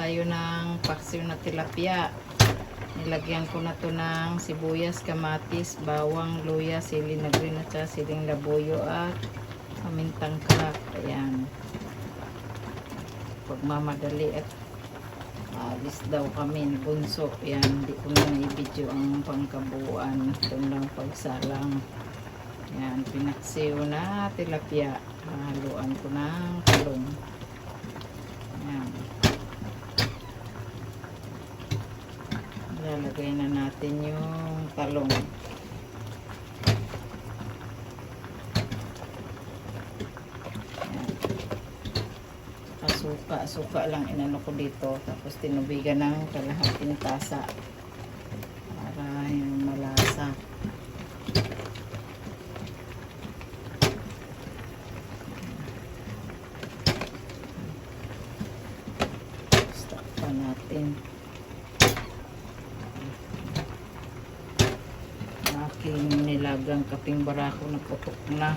tayo ng paksiw na tilapia. Nilagyan ko na to ng sibuyas, kamatis, bawang, luya, sili na green at siling labuyo at pamintang crack. Ayan. Pagmamadali at alis daw kami ni Bunso. Ayan, hindi ko na na-video ang pangkabuuan. Ito lang pagsalang. Ayan, pinaksiw na tilapia. Haluan ko ng talong. Ayan. Lalagay na natin yung talong. Suka lang inano ko dito, tapos tinubigan ng kalahating tasa para yung malasa. Stop pa natin. Aking nilagang kaping barako na putok na.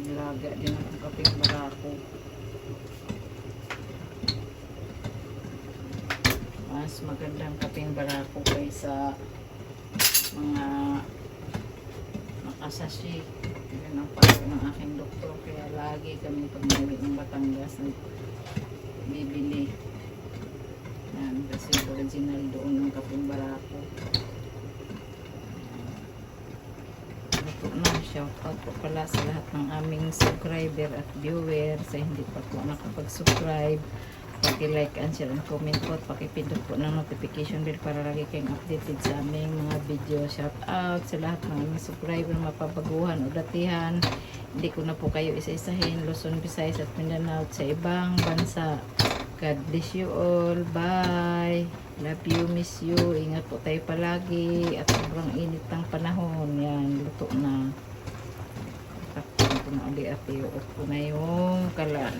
Nilaga din ang kaping barako. Mas magandang kaping barako kaysa mga makasashi. Yan ang payo ng aking doktor. Kaya lagi kami pag nawi ng Batangas bibili. Yan, kasi original doon ng kaping barako. Shout out po pala sa lahat ng aming subscriber at viewer. Sa hindi pa po nakapag-subscribe, paki-like and share and comment po at pakipindot po ng notification bell para lagi kayong updated sa aming mga video. Shout out sa lahat ng aming subscriber, mapabaguhan o datihan. Hindi ko na po kayo isa-isahin. Luzon, Visayas at Mindanao at sa ibang bansa. God bless you all. Bye. Love you, miss you. Ingat po tayo palagi. At sobrang init ng panahon. Yan, luto na. Takpan ko na ulit at i-off ko na yung kalan.